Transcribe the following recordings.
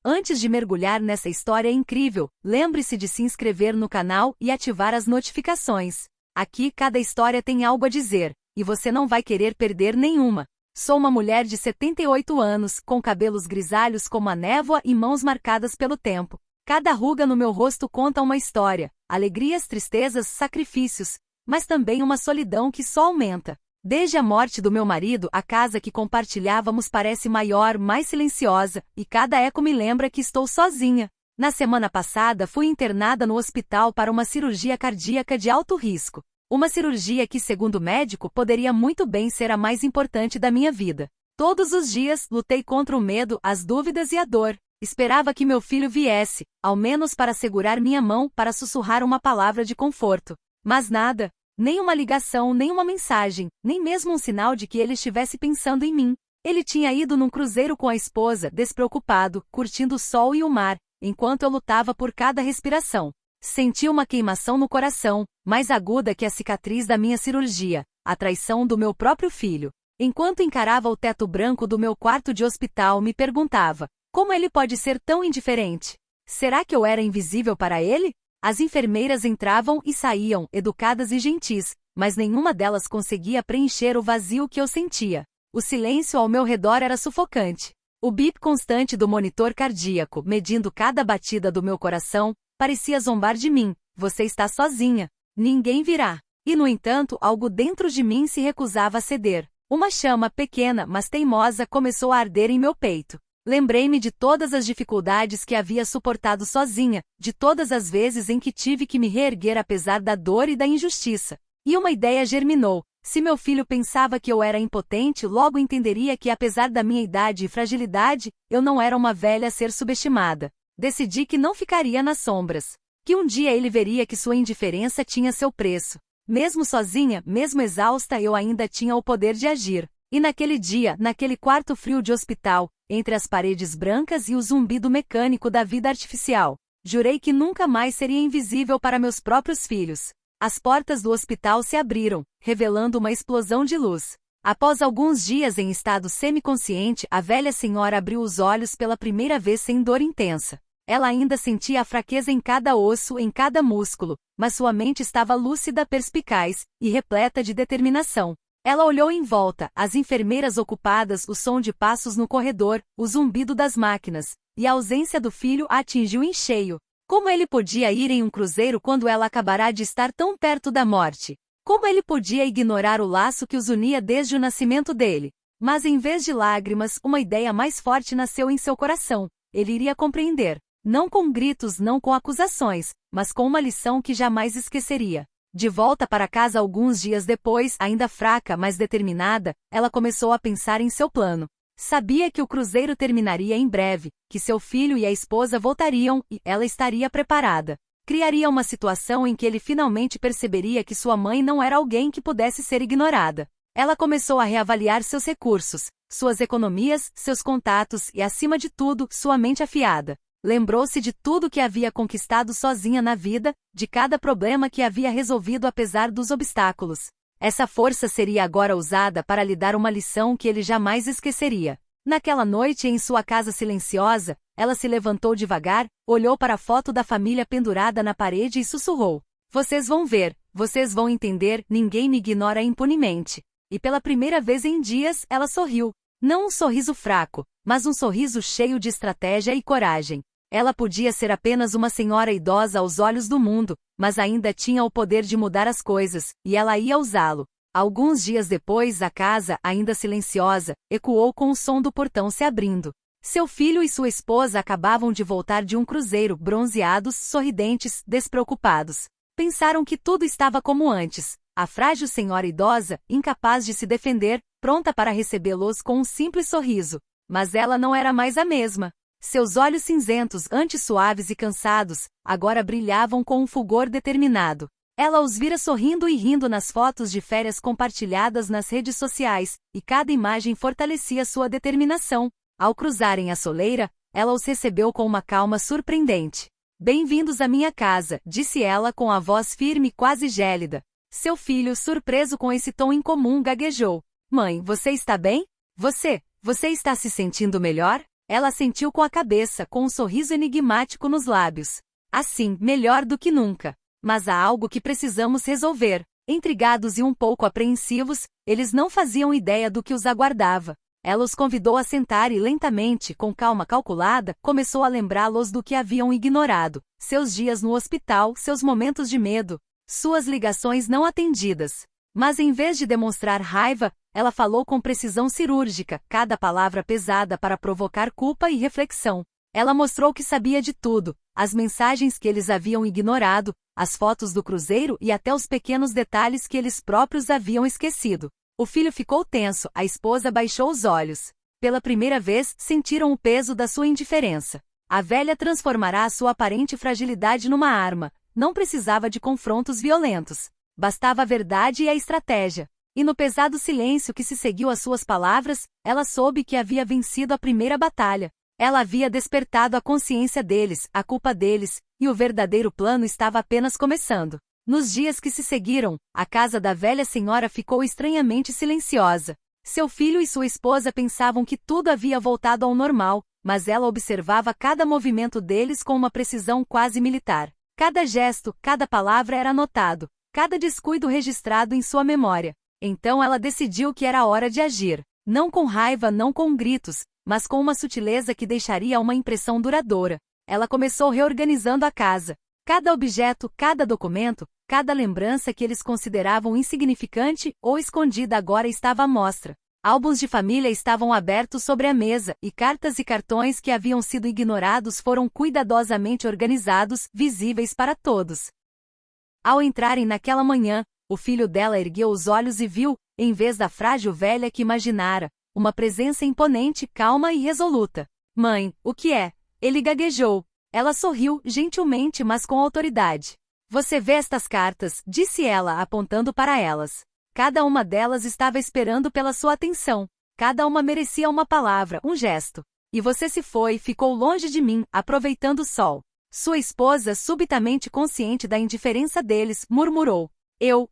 Antes de mergulhar nessa história incrível, lembre-se de se inscrever no canal e ativar as notificações. Aqui cada história tem algo a dizer, e você não vai querer perder nenhuma. Sou uma mulher de 78 anos, com cabelos grisalhos como a névoa e mãos marcadas pelo tempo. Cada ruga no meu rosto conta uma história, alegrias, tristezas, sacrifícios, mas também uma solidão que só aumenta. Desde a morte do meu marido, a casa que compartilhávamos parece maior, mais silenciosa, e cada eco me lembra que estou sozinha. Na semana passada fui internada no hospital para uma cirurgia cardíaca de alto risco. Uma cirurgia que, segundo o médico, poderia muito bem ser a mais importante da minha vida. Todos os dias, lutei contra o medo, as dúvidas e a dor. Esperava que meu filho viesse, ao menos para segurar minha mão, para sussurrar uma palavra de conforto. Mas nada. Nem uma ligação, nem uma mensagem, nem mesmo um sinal de que ele estivesse pensando em mim. Ele tinha ido num cruzeiro com a esposa, despreocupado, curtindo o sol e o mar, enquanto eu lutava por cada respiração. Senti uma queimação no coração, mais aguda que a cicatriz da minha cirurgia, a traição do meu próprio filho. Enquanto encarava o teto branco do meu quarto de hospital, me perguntava, como ele pode ser tão indiferente? Será que eu era invisível para ele? As enfermeiras entravam e saíam, educadas e gentis, mas nenhuma delas conseguia preencher o vazio que eu sentia. O silêncio ao meu redor era sufocante. O bip constante do monitor cardíaco, medindo cada batida do meu coração, parecia zombar de mim. Você está sozinha. Ninguém virá. E, no entanto, algo dentro de mim se recusava a ceder. Uma chama pequena, mas teimosa, começou a arder em meu peito. Lembrei-me de todas as dificuldades que havia suportado sozinha, de todas as vezes em que tive que me reerguer apesar da dor e da injustiça. E uma ideia germinou. Se meu filho pensava que eu era impotente, logo entenderia que, apesar da minha idade e fragilidade, eu não era uma velha a ser subestimada. Decidi que não ficaria nas sombras. Que um dia ele veria que sua indiferença tinha seu preço. Mesmo sozinha, mesmo exausta, eu ainda tinha o poder de agir. E naquele dia, naquele quarto frio de hospital, entre as paredes brancas e o zumbido mecânico da vida artificial, jurei que nunca mais seria invisível para meus próprios filhos. As portas do hospital se abriram, revelando uma explosão de luz. Após alguns dias em estado semiconsciente, a velha senhora abriu os olhos pela primeira vez sem dor intensa. Ela ainda sentia a fraqueza em cada osso, em cada músculo, mas sua mente estava lúcida, perspicaz e repleta de determinação. Ela olhou em volta, as enfermeiras ocupadas, o som de passos no corredor, o zumbido das máquinas, e a ausência do filho a atingiu em cheio. Como ele podia ir em um cruzeiro quando ela acabará de estar tão perto da morte? Como ele podia ignorar o laço que os unia desde o nascimento dele? Mas em vez de lágrimas, uma ideia mais forte nasceu em seu coração. Ele iria compreender. Não com gritos, não com acusações, mas com uma lição que jamais esqueceria. De volta para casa alguns dias depois, ainda fraca, mas determinada, ela começou a pensar em seu plano. Sabia que o cruzeiro terminaria em breve, que seu filho e a esposa voltariam, e ela estaria preparada. Criaria uma situação em que ele finalmente perceberia que sua mãe não era alguém que pudesse ser ignorada. Ela começou a reavaliar seus recursos, suas economias, seus contatos e, acima de tudo, sua mente afiada. Lembrou-se de tudo que havia conquistado sozinha na vida, de cada problema que havia resolvido apesar dos obstáculos. Essa força seria agora usada para lhe dar uma lição que ele jamais esqueceria. Naquela noite em sua casa silenciosa, ela se levantou devagar, olhou para a foto da família pendurada na parede e sussurrou. Vocês vão ver, vocês vão entender, ninguém me ignora impunemente. E pela primeira vez em dias, ela sorriu. Não um sorriso fraco, mas um sorriso cheio de estratégia e coragem. Ela podia ser apenas uma senhora idosa aos olhos do mundo, mas ainda tinha o poder de mudar as coisas, e ela ia usá-lo. Alguns dias depois, a casa, ainda silenciosa, ecoou com o som do portão se abrindo. Seu filho e sua esposa acabavam de voltar de um cruzeiro, bronzeados, sorridentes, despreocupados. Pensaram que tudo estava como antes. A frágil senhora idosa, incapaz de se defender, pronta para recebê-los com um simples sorriso. Mas ela não era mais a mesma. Seus olhos cinzentos, antes suaves e cansados, agora brilhavam com um fulgor determinado. Ela os vira sorrindo e rindo nas fotos de férias compartilhadas nas redes sociais, e cada imagem fortalecia sua determinação. Ao cruzarem a soleira, ela os recebeu com uma calma surpreendente. Bem-vindos à minha casa, disse ela com a voz firme e quase gélida. Seu filho, surpreso com esse tom incomum, gaguejou. Mãe, você está bem? Você está se sentindo melhor? Ela assentiu com a cabeça, com um sorriso enigmático nos lábios. Assim, melhor do que nunca. Mas há algo que precisamos resolver. Intrigados e um pouco apreensivos, eles não faziam ideia do que os aguardava. Ela os convidou a sentar e lentamente, com calma calculada, começou a lembrá-los do que haviam ignorado. Seus dias no hospital, seus momentos de medo, suas ligações não atendidas. Mas em vez de demonstrar raiva, ela falou com precisão cirúrgica, cada palavra pesada para provocar culpa e reflexão. Ela mostrou que sabia de tudo, as mensagens que eles haviam ignorado, as fotos do cruzeiro e até os pequenos detalhes que eles próprios haviam esquecido. O filho ficou tenso, a esposa baixou os olhos. Pela primeira vez, sentiram o peso da sua indiferença. A velha transformará a sua aparente fragilidade numa arma. Não precisava de confrontos violentos. Bastava a verdade e a estratégia. E no pesado silêncio que se seguiu às suas palavras, ela soube que havia vencido a primeira batalha. Ela havia despertado a consciência deles, a culpa deles, e o verdadeiro plano estava apenas começando. Nos dias que se seguiram, a casa da velha senhora ficou estranhamente silenciosa. Seu filho e sua esposa pensavam que tudo havia voltado ao normal, mas ela observava cada movimento deles com uma precisão quase militar. Cada gesto, cada palavra era anotado, cada descuido registrado em sua memória. Então ela decidiu que era hora de agir. Não com raiva, não com gritos, mas com uma sutileza que deixaria uma impressão duradoura. Ela começou reorganizando a casa. Cada objeto, cada documento, cada lembrança que eles consideravam insignificante ou escondida agora estava à mostra. Álbuns de família estavam abertos sobre a mesa, e cartas e cartões que haviam sido ignorados foram cuidadosamente organizados, visíveis para todos. Ao entrarem naquela manhã, o filho dela ergueu os olhos e viu, em vez da frágil velha que imaginara, uma presença imponente, calma e resoluta. Mãe, o que é? Ele gaguejou. Ela sorriu, gentilmente mas com autoridade. Você vê estas cartas, disse ela, apontando para elas. Cada uma delas estava esperando pela sua atenção. Cada uma merecia uma palavra, um gesto. E você se foi, ficou longe de mim, aproveitando o sol. Sua esposa, subitamente consciente da indiferença deles, murmurou. Eu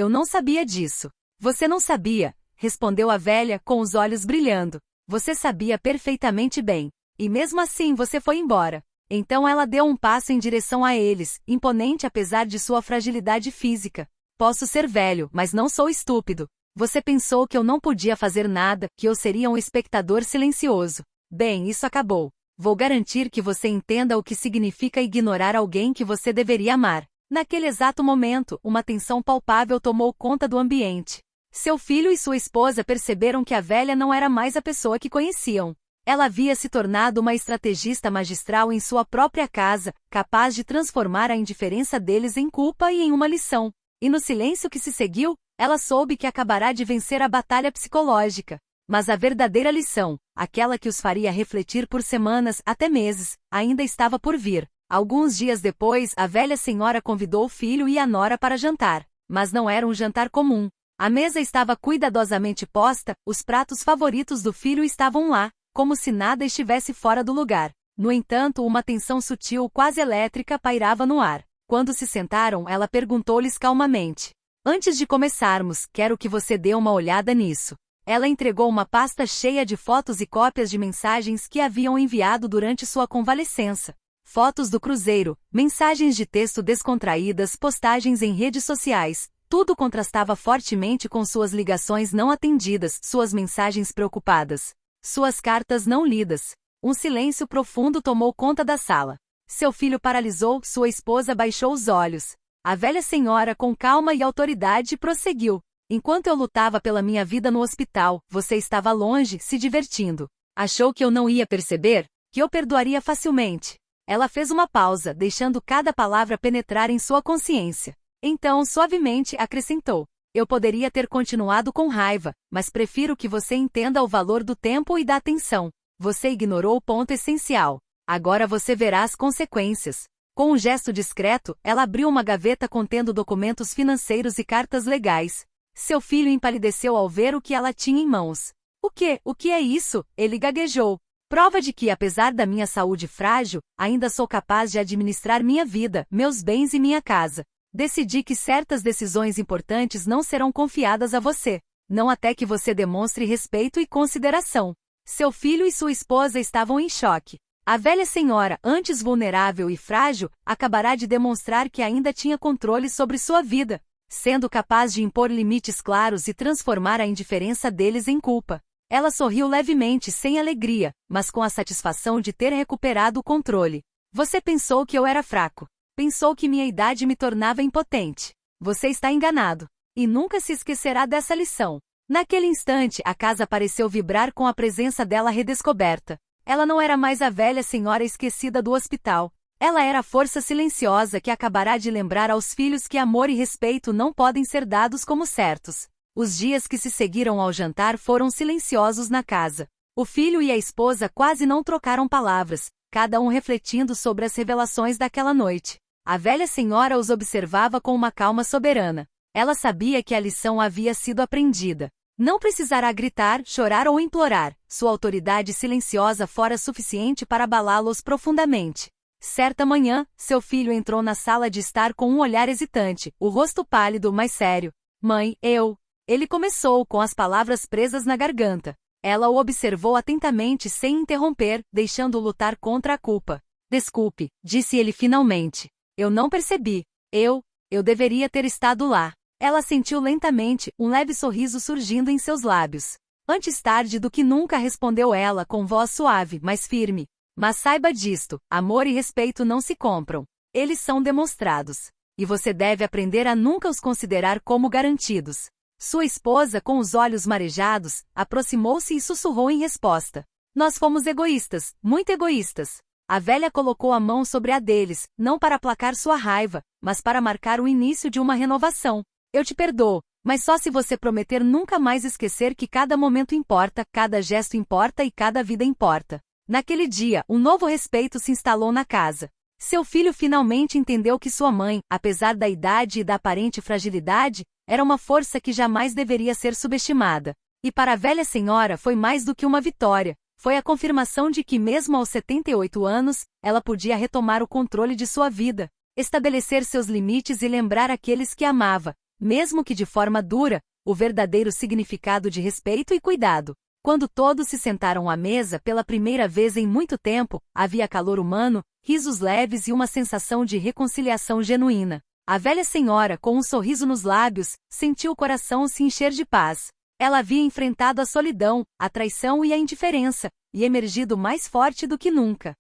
não sabia disso. Você não sabia, respondeu a velha, com os olhos brilhando. Você sabia perfeitamente bem. E mesmo assim você foi embora. Então ela deu um passo em direção a eles, imponente apesar de sua fragilidade física. Posso ser velho, mas não sou estúpido. Você pensou que eu não podia fazer nada, que eu seria um espectador silencioso. Bem, isso acabou. Vou garantir que você entenda o que significa ignorar alguém que você deveria amar. Naquele exato momento, uma tensão palpável tomou conta do ambiente. Seu filho e sua esposa perceberam que a velha não era mais a pessoa que conheciam. Ela havia se tornado uma estrategista magistral em sua própria casa, capaz de transformar a indiferença deles em culpa e em uma lição. E no silêncio que se seguiu, ela soube que acabará de vencer a batalha psicológica. Mas a verdadeira lição, aquela que os faria refletir por semanas, até meses, ainda estava por vir. Alguns dias depois, a velha senhora convidou o filho e a nora para jantar. Mas não era um jantar comum. A mesa estava cuidadosamente posta, os pratos favoritos do filho estavam lá, como se nada estivesse fora do lugar. No entanto, uma tensão sutil, quase elétrica, pairava no ar. Quando se sentaram, ela perguntou-lhes calmamente. Antes de começarmos, quero que você dê uma olhada nisso. Ela entregou uma pasta cheia de fotos e cópias de mensagens que haviam enviado durante sua convalescença. Fotos do cruzeiro, mensagens de texto descontraídas, postagens em redes sociais. Tudo contrastava fortemente com suas ligações não atendidas, suas mensagens preocupadas. Suas cartas não lidas. Um silêncio profundo tomou conta da sala. Seu filho paralisou, sua esposa baixou os olhos. A velha senhora, com calma e autoridade, prosseguiu. Enquanto eu lutava pela minha vida no hospital, você estava longe, se divertindo. Achou que eu não ia perceber? Que eu perdoaria facilmente? Ela fez uma pausa, deixando cada palavra penetrar em sua consciência. Então, suavemente, acrescentou. Eu poderia ter continuado com raiva, mas prefiro que você entenda o valor do tempo e da atenção. Você ignorou o ponto essencial. Agora você verá as consequências. Com um gesto discreto, ela abriu uma gaveta contendo documentos financeiros e cartas legais. Seu filho empalideceu ao ver o que ela tinha em mãos. O que é isso? Ele gaguejou. Prova de que, apesar da minha saúde frágil, ainda sou capaz de administrar minha vida, meus bens e minha casa. Decidi que certas decisões importantes não serão confiadas a você. Não até que você demonstre respeito e consideração. Seu filho e sua esposa estavam em choque. A velha senhora, antes vulnerável e frágil, acabará de demonstrar que ainda tinha controle sobre sua vida, sendo capaz de impor limites claros e transformar a indiferença deles em culpa. Ela sorriu levemente, sem alegria, mas com a satisfação de ter recuperado o controle. Você pensou que eu era fraco. Pensou que minha idade me tornava impotente. Você está enganado. E nunca se esquecerá dessa lição. Naquele instante, a casa pareceu vibrar com a presença dela redescoberta. Ela não era mais a velha senhora esquecida do hospital. Ela era a força silenciosa que acabará de lembrar aos filhos que amor e respeito não podem ser dados como certos. Os dias que se seguiram ao jantar foram silenciosos na casa. O filho e a esposa quase não trocaram palavras, cada um refletindo sobre as revelações daquela noite. A velha senhora os observava com uma calma soberana. Ela sabia que a lição havia sido aprendida. Não precisará gritar, chorar ou implorar. Sua autoridade silenciosa fora suficiente para abalá-los profundamente. Certa manhã, seu filho entrou na sala de estar com um olhar hesitante, o rosto pálido, mas sério. Mãe, eu... Ele começou com as palavras presas na garganta. Ela o observou atentamente sem interromper, deixando-o lutar contra a culpa. Desculpe, disse ele finalmente. Eu não percebi. Eu deveria ter estado lá. Ela sentiu lentamente, um leve sorriso surgindo em seus lábios. Antes tarde do que nunca, respondeu ela com voz suave, mas firme. Mas saiba disto, amor e respeito não se compram. Eles são demonstrados. E você deve aprender a nunca os considerar como garantidos. Sua esposa, com os olhos marejados, aproximou-se e sussurrou em resposta. Nós fomos egoístas, muito egoístas. A velha colocou a mão sobre a deles, não para aplacar sua raiva, mas para marcar o início de uma renovação. Eu te perdoo, mas só se você prometer nunca mais esquecer que cada momento importa, cada gesto importa e cada vida importa. Naquele dia, um novo respeito se instalou na casa. Seu filho finalmente entendeu que sua mãe, apesar da idade e da aparente fragilidade, era uma força que jamais deveria ser subestimada. E para a velha senhora foi mais do que uma vitória. Foi a confirmação de que mesmo aos 78 anos, ela podia retomar o controle de sua vida, estabelecer seus limites e lembrar aqueles que amava, mesmo que de forma dura, o verdadeiro significado de respeito e cuidado. Quando todos se sentaram à mesa pela primeira vez em muito tempo, havia calor humano, risos leves e uma sensação de reconciliação genuína. A velha senhora, com um sorriso nos lábios, sentiu o coração se encher de paz. Ela havia enfrentado a solidão, a traição e a indiferença, e emergido mais forte do que nunca.